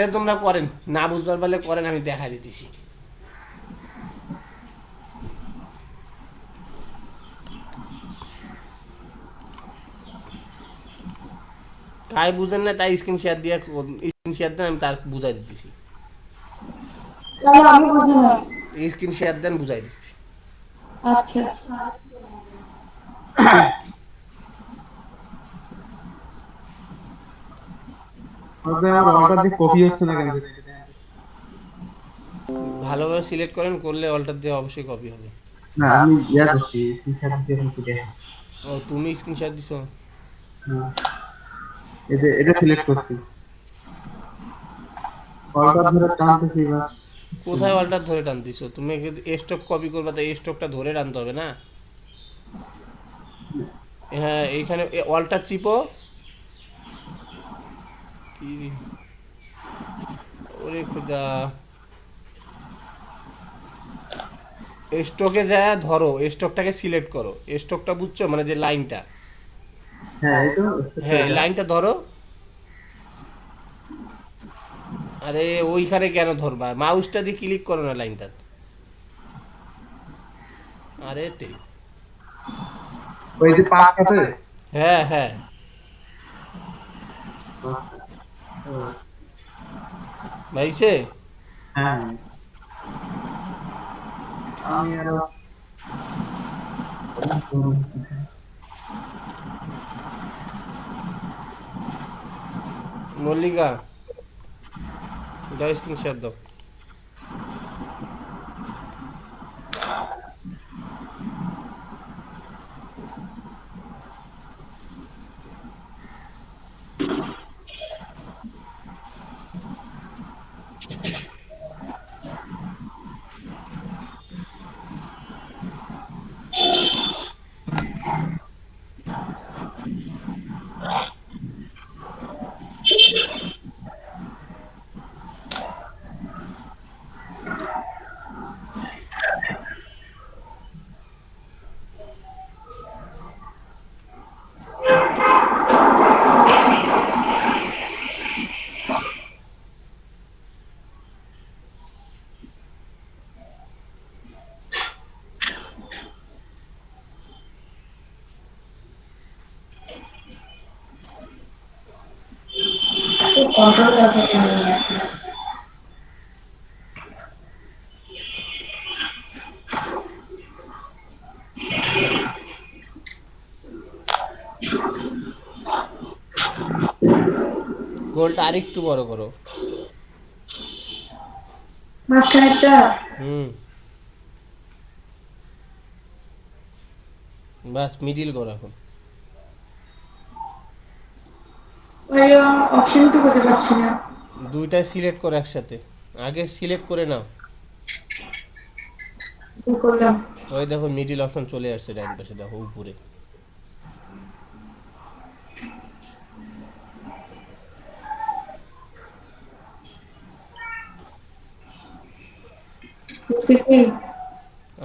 এ তোমরা করেন না, বুঝবার পারলে করেন, আমি দেখা দিতেছি। তাই বুঝেন না, তাই স্ক্রিন শেয়ার দিয়ে দেন, আমি তার বুঝাই দিতেছি। তাহলে আমি বুঝি না। স্ক্রিন শেয়ার দেন, বুঝাই দিচ্ছি। আচ্ছা আমার অর্ডার দিয়ে কপি হচ্ছে না কেন? ভালোভাবে সিলেক্ট করেন, করলে অল্টার দিয়ে অবশ্যই কপি হবে। না আমি ইয়া করছি, স্ক্রিনশট দিছি এখন কি দেখেন। ও তুমি স্ক্রিন শেয়ার দিছো? এটা সিলেক্ট করছি, অর্ডার ধরে টানতেছি এবার। কোথায় অল্টার ধরে টানতেছো? তুমি স্টক কপি করবা, তাই স্টকটা ধরে টানতে হবে না? হ্যাঁ, এইখানে অল্টার চিপো। কি ওরে খোদা, স্টকে যায় ধরো, স্টকটাকে সিলেক্ট করো। স্টকটা বুঝছো, মানে যে লাইনটা, হ্যাঁ এই তো। হ্যাঁ লাইনটা ধরো। আরে ওইখানে কেন ধরবা? মাউসটা দিয়ে ক্লিক করো না লাইনটা। আরে তেরি, ওই যে পাঁচ কাটে। হ্যাঁ হ্যাঁ, ভাইছে। হ্যাঁ আমি আরো মল্লিকা দাও স্ক্রিন শেয়ার দাও। কন্ট্রোল করতে নিয়ে আসি। গোলটা আরেকটু বড় করো। মাঝখানে একটা বাস মিডিল করো এখন। ওই অপশন তো খুঁজে পাচ্ছি না। দুইটা সিলেক্ট করো একসাথে, আগে সিলেক্ট করে নাও। কি করলাম? ওই দেখো মিডিল অপশন চলে আসছে ডান পাশে, দেখো উপরে।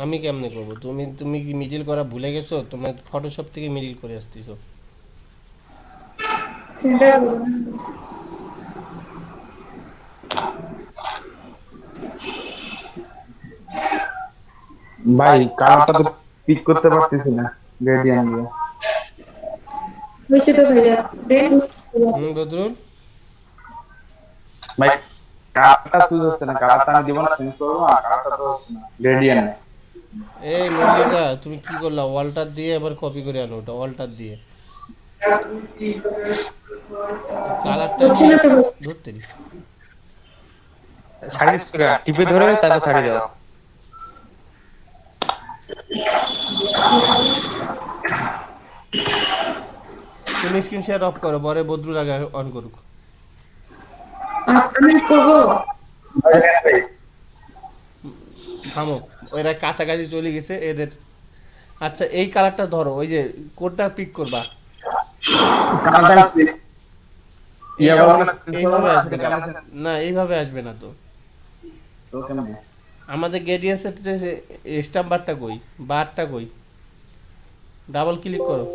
আমি কেমনে করবো? তুমি কি মিডিল করা ভুলে গেছো? তোমার ফটোশপ থেকে মিডিল করে আসতেছো। সেন্টার করুন। ভাই কালারটা তো পিক করতে পারতেছি না গ্রেডিয়েন্ট দিয়ে। হয়েছে তো ভাইয়া দেন। বদরুল ভাই কালারটা চুজ হচ্ছে না, কালারটা আমি দিব না, চেঞ্জ করব না, কালারটা তো হচ্ছে না গ্রেডিয়েন্ট। এই মল্লিকা তুমি কি করলা? অল্টার দিয়ে আবার কপি করে আনো, ওটা অল্টার দিয়ে কালারটা ধরতে দি। সারি টিপে ধরে তারপর সারি দাও। তুমি স্ক্রিন শেয়ার অফ করো, পরে বদরুল আগে অন করুক। আমি করব। থামো, ওরা কাছাকাছি চলে গেছে এদের। আচ্ছা এই কালারটা ধরো, ওই যে কোডটা পিক করবা। এইভাবে আসবে না, না এইভাবে আসবে না তো। আমাদের গ্রেডিয়েন্টসের যে স্ট্যাম্প বারটা কই, বারটা কই? ডাবল ক্লিক করো।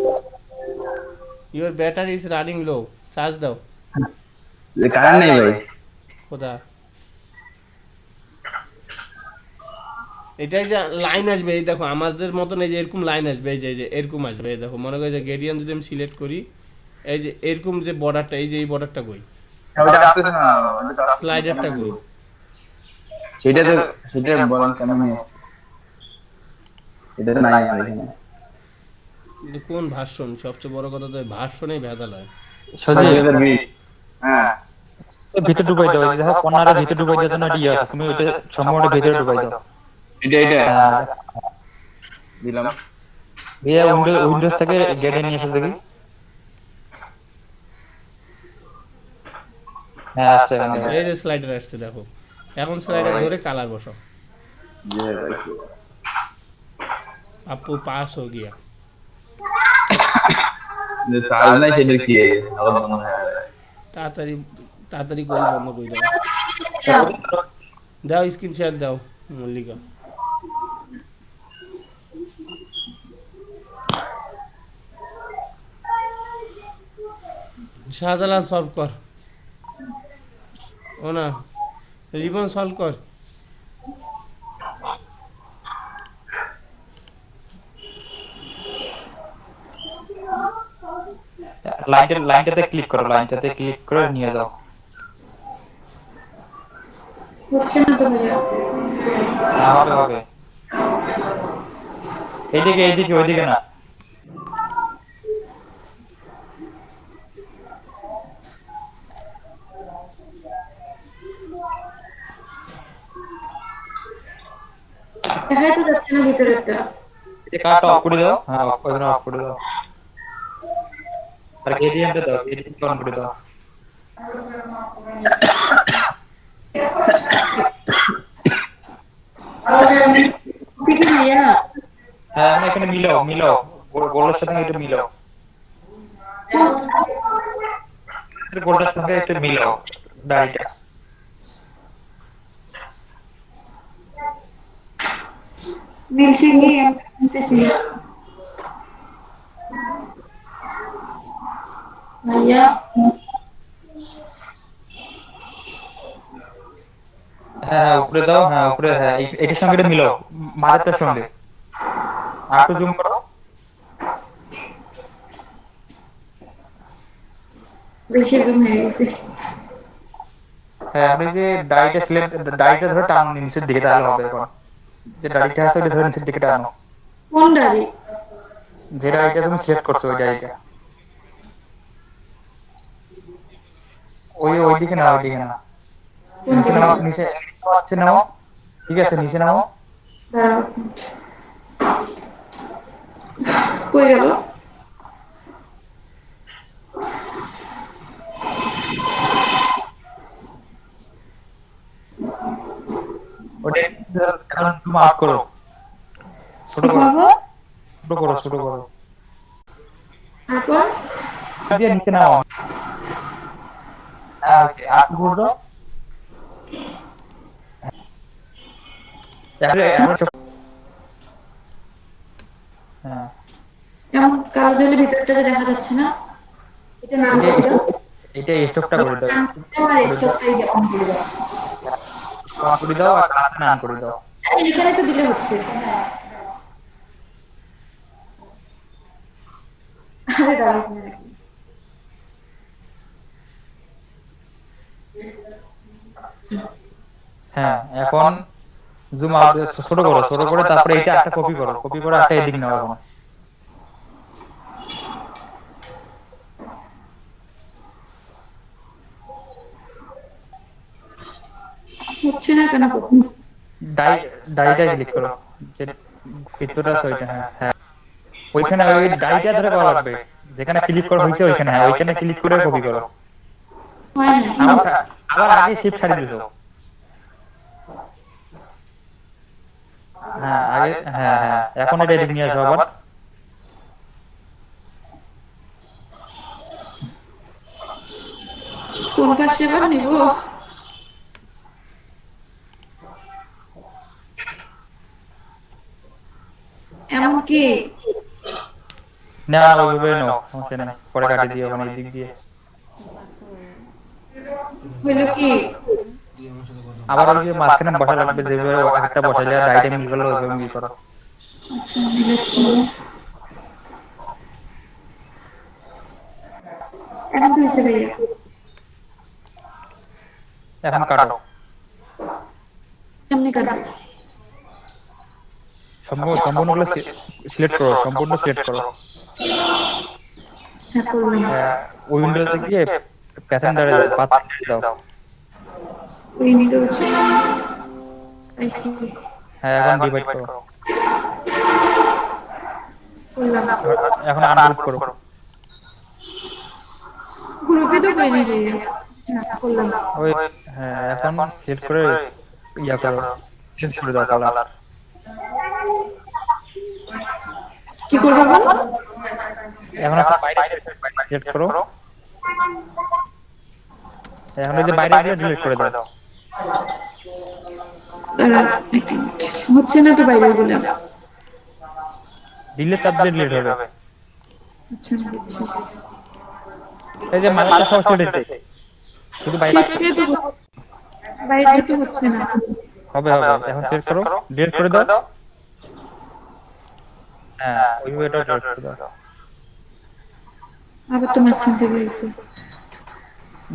Your battery is running low, charge দাও। কারেন্ট নেই ভাই। কোথা? এটাই যে লাইন আসবে, এই দেখো আমাদের মতন এই যে এরকম লাইন আসবে, এই যে এরকম আসবে। এই দেখো মনে করো যে গ্রেডিয়েন্ট যদি আমি সিলেক্ট করি, এই যে এরকম যে বর্ডারটা, এই যে এই বর্ডারটা কই, ওটা আসছে না, স্লাইডারটা কই? সেটা বলেন কেমন এটা তো নাই আমার এখানে। কিন্তু কোন ভার্সন? সবচেয়ে বড় কথা তো ভার্সনেই ভেজাল হয়। সোজা হ্যাঁ ভিতরে ঢুকাই দাও, এই দেখো কর্নারের ভিতরে ঢুকাই দেওয়ার জন্য ইয়ে আছে, তুমি ওইটা সম্পূর্ণ ভিতরে ঢুকাই দাও। এটা হ্যাঁ দিলাম। ভাইয়া উইন্ডোজ থেকে গেটে নিয়ে এসে দেখি। হ্যাঁ আছে। এই যে স্লাইডার আসছে দেখো, এখন স্লাইডার ধরে কালার বসাও। আপু পাস হো গিয়া। যে চার্জ নাই সেটা কি আবার বন্ধ হয়ে যায়। তাড়াতাড়ি তাড়াতাড়ি করে বন্ধ করে দাও। দাও স্ক্রিন শেয়ার দাও মল্লিকা। শাহজালাল সলভ কর। ও না, রিবন সলভ কর। লাইনটাতে ক্লিক করো, লাইনটাতে ক্লিক করে নিয়ে যাও। হচ্ছে না তো ভাইয়া। হ্যাঁ হবে হবে। এইদিকে ওইদিকে না। দেখাই তো যাচ্ছে না ভিতরেরটা। এই কার্ডটা অফ করে দাও। হ্যাঁ অফ করে দাও। আর গ্রেডিয়েন্টে দাও, গ্রেডিয়েন্ট অন করে দাও। ঠিক আছে ভাইয়া। হ্যাঁ আমি এখানে মিলাও গোলের সাথে এটা মিলাও, গোলটার সঙ্গে এটা মিলাও দাড়িটা। মিলছে কি আমি বুঝতেছি না ভাইয়া। হ্যাঁ উপরে দাও, হ্যাঁ উপরে, হ্যাঁ এটার সঙ্গে এটা মিলাও, মাঝেরটার সঙ্গে। আর একটু জুম করো। বেশি জুম হয়ে গেছে। হ্যাঁ আপনি যে দাড়িটা ধরে টান নিচের দিকে, তাহলে হবে। এখন যে দাড়িটা আছে ওটা ধরে নিচের দিকে টানো। কোন দাড়ি? যে দাড়িটা তুমি সিলেক্ট করছো ওই দাড়িটা। ওইদিকে না, নিচে নাও, নিচে নাও। ঠিক আছে নিচে নাও। দাঁড়াও, কই গেল? ওটা এখন জুম আউট করো, ছোট করো। তারপর দিয়ে নিচে নাও। হ্যাঁ ওকে আর ঘুরো। হ্যাঁ এমন কালো জলের ভিতরটা যে দেখা যাচ্ছে না, এটা নাম করে দাও। এটা স্টপটা করে দাও, আমার স্টপটাই অন করে দাও। অন করে দাও আর কালারটা অন করে দাও। এখানে তো দিলে হচ্ছে। আরে দাঁড়াও এখানে রাখি। হ্যাঁ এখন জুম আউট ছোট করো, তারপরে এটা একটা কপি করে একটা এদিক নাও। এখন হচ্ছে না কেন? ডাইটা ক্লিক করো, যে ভিতরটা আছে ওইটা। হ্যাঁ ওইখানে ওই ডাইটা ধরে করা লাগবে, যেখানে ক্লিক করা হয়েছে ওইখানে। হ্যাঁ ওইখানে ক্লিক করে কপি করো। হয় না। আবার আগে শিফট ছাড়িয়ে দিছো। হ্যাঁ আগে, হ্যাঁ এখন এটা এদিক নিয়ে আসো আবার। কোন পাশে আবার নিব? এমন কি? না ওইভাবে নাও, সমস্যা নেই, পরে কাটিয়ে দিও। মানে এই দিক দিয়ে হইলো কি? আবার ওই যে মাঝখানে বসা লাগবে, যেভাবে একটা বসাইলে ডাইটা মিল করলো ওইভাবে মিল করো। আচ্ছা মিলেছে। এখন তো হয়েছে ভাইয়া। এখন কাটো। কেমনে কাটবো? সম্পূর্ণগুলো সিলেক্ট করো, সম্পূর্ণ সিলেক্ট করো। হ্যাঁ করলাম। ওই উইন্ডোতে গিয়ে প্যাসেঞ্জারে যাও, পাথ দাও। উইন্ডোজ আইসি হ্যাঁ এখন ডিভাইড করো। করলাম। এখন আনগ্রুপ করো। গ্রুপে তো করিনি ভাইয়া। হ্যাঁ করলাম। ওই হ্যাঁ এখন সিলেক্ট করে ইয়া করো, চেঞ্জ করে দাও কালার। কি করবো বল? এখন বাইরে সিলেক্ট করো। এখন এই যে বাইরে দিয়ে ডিলিট করে দাও। দাঁড়া এক মিনিট। হচ্ছে না তো বাইরে গুলো। ডিলিট চাপ দিয়ে ডিলিট হবে। আচ্ছা হচ্ছে। এই যে মাঝে সব সিলেক্ট শুধু বাইরে বাইরে তো হচ্ছে না। হবে। এখন সিলেক্ট করো, ডিলিট করে দাও। হ্যাঁ ওই ওয়েটা ডিলিট করে দাও। আবার তো মাঝখান থেকে হয়েছে।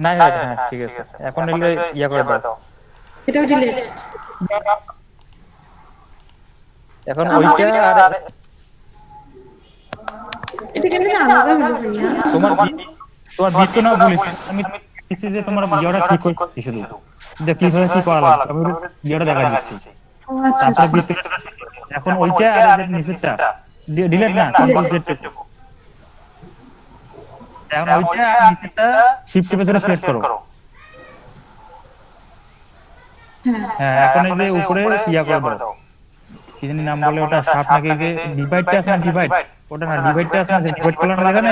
না হ্যাঁ ঠিক আছে। এখন এগুলো ইয়া করে দাও। এটাও ডিলিট। এখন ওইটা আর এটা কেন আলাদা হলো ভাইয়া? তোমার বৃত্ত না বলেছি আমি কিছু যে তোমার ভিডিওটা ঠিক করছি শুধু যে কিভাবে কি করা লাগবে আমি ভিডিওটা দেখা দিচ্ছি। ও আচ্ছা তারপরে বৃত্ত এখন ওইটা আর যে নিচেরটা ডিলিট না কন্ট্রোল জেড টিপো। এখন ওইটা আর নিচেরটা শিফট টিপে ধরে সিলেক্ট করো। হ্যাঁ এখন এই যে উপরে ইয়া করে দাও, কি জানি নাম বলে ওটা, সাপ নাকি যে ডিভাইডটা আছে না, ডিভাইড ওটা না, ডিভাইডটা আছে না, ডিভাইড করলে না এখানে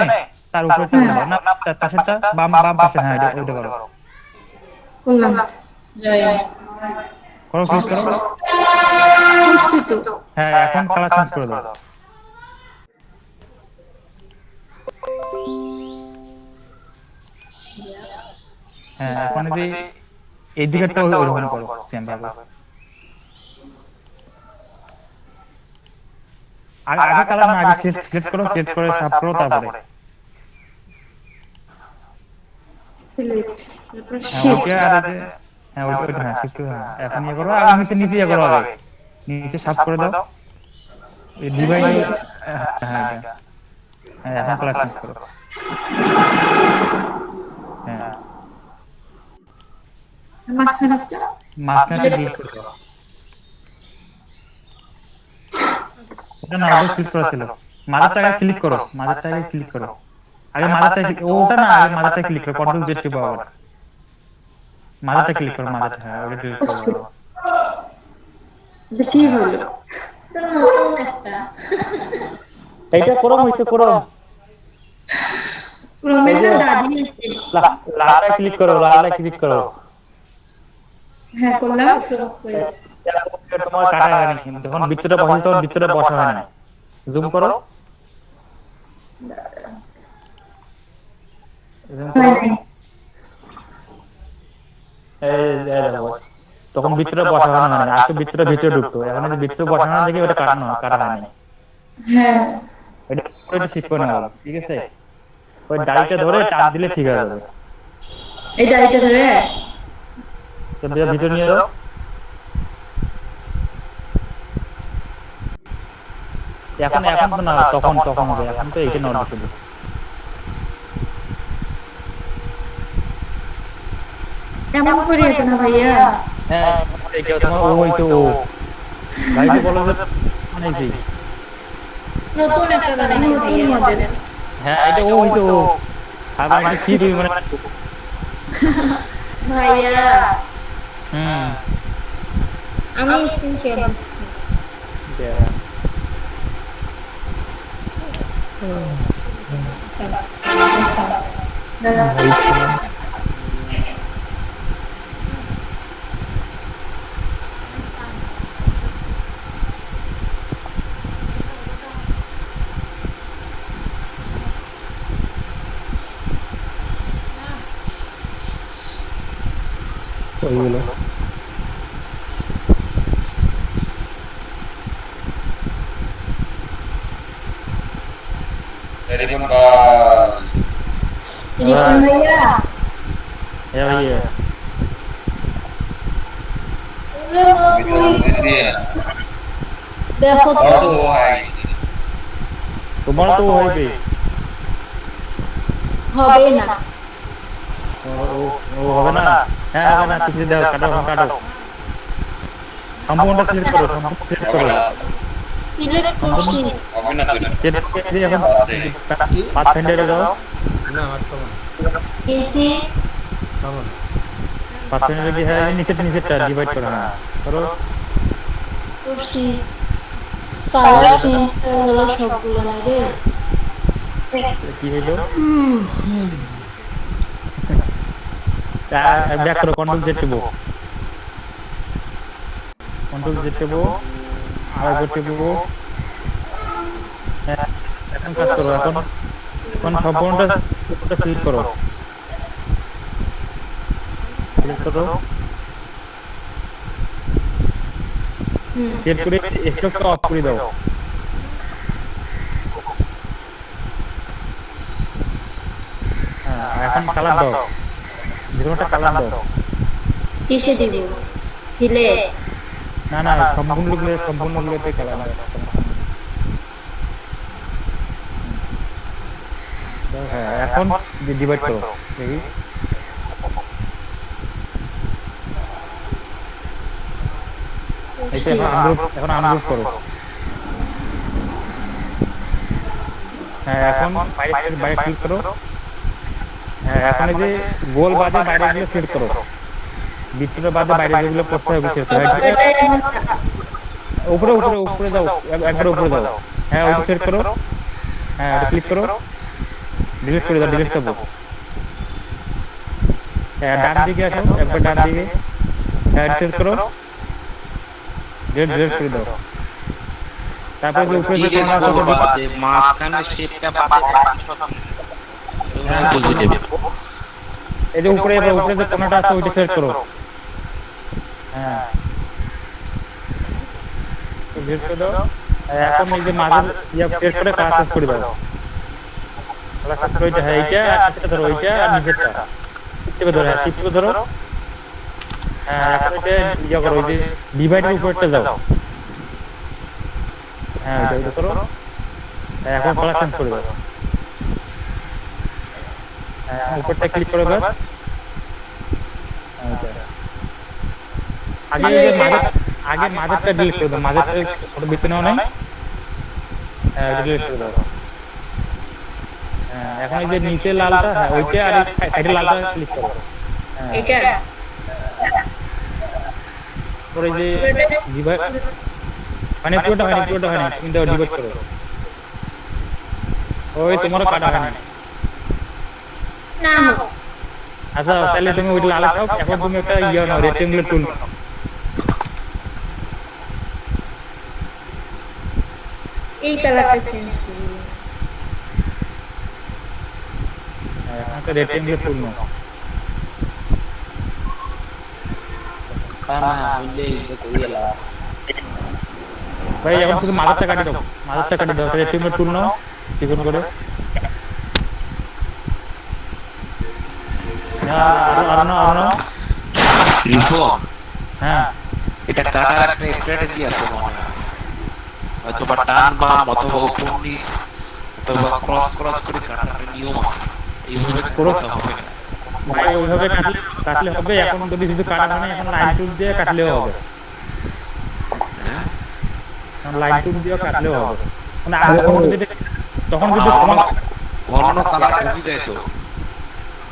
তার উপরটা দাও না, তার পাশেরটা বাম পাশে। হ্যাঁ এটা ওইটা করো। করলাম। করো ক্লিক করো। বুঝছি তো। হ্যাঁ এখন কালার চেঞ্জ করে দাও। হ্যাঁ এখন এই দিকটা ওইরকম করো সেম ভাবে। আগে কালার না, আগে সিলেক্ট করো, সিলেক্ট করে সাব করো তারপরে সিলেক্ট তারপর হ্যাঁ শিফট। ওকে আর হ্যাঁ ওইটা হ্যাঁ শিফট হ্যাঁ এখন ইয়ে করো। আগে নিচে ইয়ে করো, আগে নিচে সাব করে দাও। এই ডিভাইড হ্যাঁ এখন কালার চেঞ্জ করো। হ্যাঁ মাঝখানে ডিলিট করে দাও। ওটা না আগে ক্লিক করা ছিল, মাঝেরটা ক্লিক করো, মাঝেরটা ক্লিক করো। আগে মাঝেরটা ওটা না, আগে মাঝেরটা ক্লিক করো, কন্ট্রোল জেড টিপো আবার মাঝেরটা ক্লিক করো, মাঝেরটা হ্যাঁ ওটা ডিলিট করো। কি হলো? তো নতুন একটা এইটা করো, হইছে করো। ক্রোমে না দাদি আছে। লালটা ক্লিক করো, লালটা ক্লিক করো। হ্যাঁ করলাম। তোমার কাটা হয়নি, যখন বৃত্তটা বসে তখন বৃত্তটা বসা হয় না। জুম করো, তখন বৃত্তটা বসা হয় না, আর তো বৃত্তটা ভিতরে ঢুকতো। এখন যে বৃত্ত বসানো দেখি ওটা কাটা হয়নি। হ্যাঁ এটা ঠিক করে নাও, ঠিক আছে? ওই দাড়িটা ধরে টান দিলে ঠিক হয়ে যাবে। এই দাড়িটা ধরে ভিতরে নিয়ে যাও। এখন তো না, তখন হবে। এখন তো এইটা নরমাল শুধু। এমন করে এটা না ভাইয়া। হ্যাঁ এইটা তোমার ও হইছে ও ভাই যে বলো যে বানাইছি নতুন একটা বানাইছি ভাইয়া মডেল। হ্যাঁ এটা ও হইছে ও। আর মানে কি তুই মানে ভাইয়া হুম আমি স্ক্রিন শেয়ার দিচ্ছি। ওইগুলো রিপন ভাইয়া ভাইয়া ওরে বাবা, দেখো তো তোমার তো হইবে হবে না ও হবে না হ্যাঁ হবে না কিছু দাও কাটো কাটো সম্পূর্ণটা সিলেক্ট করো সম্পূর্ণ সিলেক্ট করো সিলেক্ট করছি এখন পাথফাইন্ডারে যাও না হাত খাবো না এসি খাবো না পাথফাইন্ডারে কি হয় নিচেরটা ডিভাইড করো না করো করছি কালার চেঞ্জ হয়ে গেল সবগুলো না রে কি হইলো ব্যাক করো কন্ট্রোল জেড টিপো আর একবার টিপো এখন কাজ করো এখন সম্পূর্ণটা সিলেক্ট করো সিলেক্ট করে স্টকটা অফ করে দাও এখন কালার দাও যেকোনোটা কালার দাও কিসে দিব দিলে না সম্পূর্ণগুলোতে কালার দাও হ্যাঁ এখন ডিভাইড করো দেখি এখন আনগ্রুপ করো হ্যাঁ এখন বাইরে ক্লিক করো হ্যাঁ এখন এই যে গোল বাদে বাইরে গুলো সেট করো ভিতরে বাদে বাইরে যেগুলো পড়ছে ওগুলো সেট করো উপরে যাও একবার উপরে যাও হ্যাঁ ওটা সেট করো হ্যাঁ ওটা ক্লিক করো ডিলিট করে দাও ডিলিট করো হ্যাঁ ডান দিকে আসো একবার ডান দিকে হ্যাঁ সেট করো ডিলিট করে দাও তারপর যে উপরে যে কোণা আছে মাঝখানে শেপটা বাদে পজিটিভ এই যে উপরে যে কোণাটা আছে ওইটা সেট করো হ্যাঁ ডিলিট করে দাও এখন এই যে মাঝের ইয়া সেট করে কাজ করে দাও ক্লাস ওইটা হ্যাঁ এইটা আজকে ধরো ওইটা আর নিচেরটা শিফট ধরো হ্যাঁ শিফট ধরো হ্যাঁ এখন এটা ইয়া করো ওই যে ডিভাইডের উপরটা যাও হ্যাঁ ওইটা করো এখন কালার চেঞ্জ করে দাও হ্যাঁ উপরটা ক্লিক করো এবার আগে মাঝেরটা ডিলিট করে দাও মাঝেরটা ছোট ভিতরে নাও নাই হ্যাঁ ডিলিট করে দাও হ্যাঁ এখন এই যে নিচে লালটা হ্যাঁ ওইটা আর সাইডে লালটা ক্লিক করো এটা পরে যে ডিভাইড মানে পুরোটা হয় না কিন্তু ডিভাইড করো ওই তোমারও কাটা হয় না না আচ্ছা তাহলে তুমি ওইটা লাল খাও এখন তুমি একটা ইয়া নাও রেক্টেঙ্গুলার টুল এই কালারটা চেঞ্জ করি এখন একটা রেক্টেঙ্গুলার টুল নাও ভাই এখন শুধু মাথাটা কাটি দাও রেক্টেঙ্গুলার টুল নাও চিকন করে আরো রিফর্ম হ্যাঁ এটা কাটার একটা স্ট্র্যাটেজি আছে মনে হয় হয়তো বা টান বা অথবা উপর নিচ অথবা ক্রস করে কাটার একটা নিয়ম আছে এইভাবে করতে হবে না ভাই ওইভাবে কাটলে হবে এখন যদি শুধু কাটা মানে এখন লাইন টুল দিয়ে কাটলেও হবে এখন লাইন টুল দিয়ে কাটলেও হবে মানে আগে তখন যদি অন্য কালার কমে যায় তো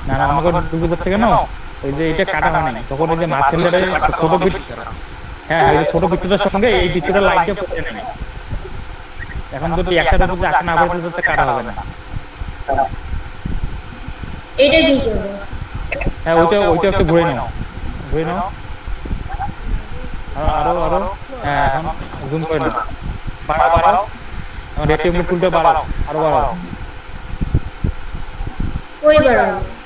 না আমাকে ডুবে যাচ্ছে কেন ওই যে এটা কাটা হয় না তখন ওই যে মাঝখানটারে ছোট বিট হ্যাঁ ওই ছোট বিটটার সঙ্গে এই বিটটার লাইনটা পড়ে নাই এখন যদি একসাথে যদি আসে না পড়ে তাহলে কাটা হবে না এটা কি করব হ্যাঁ ওইটা একটু ঘুরে নাও আরো হ্যাঁ এখন জুম করে নাও বাড়াও রেক্টেঙ্গুলার টুলটা বাড়াও আরো বাড়াও ওই বাড়াবো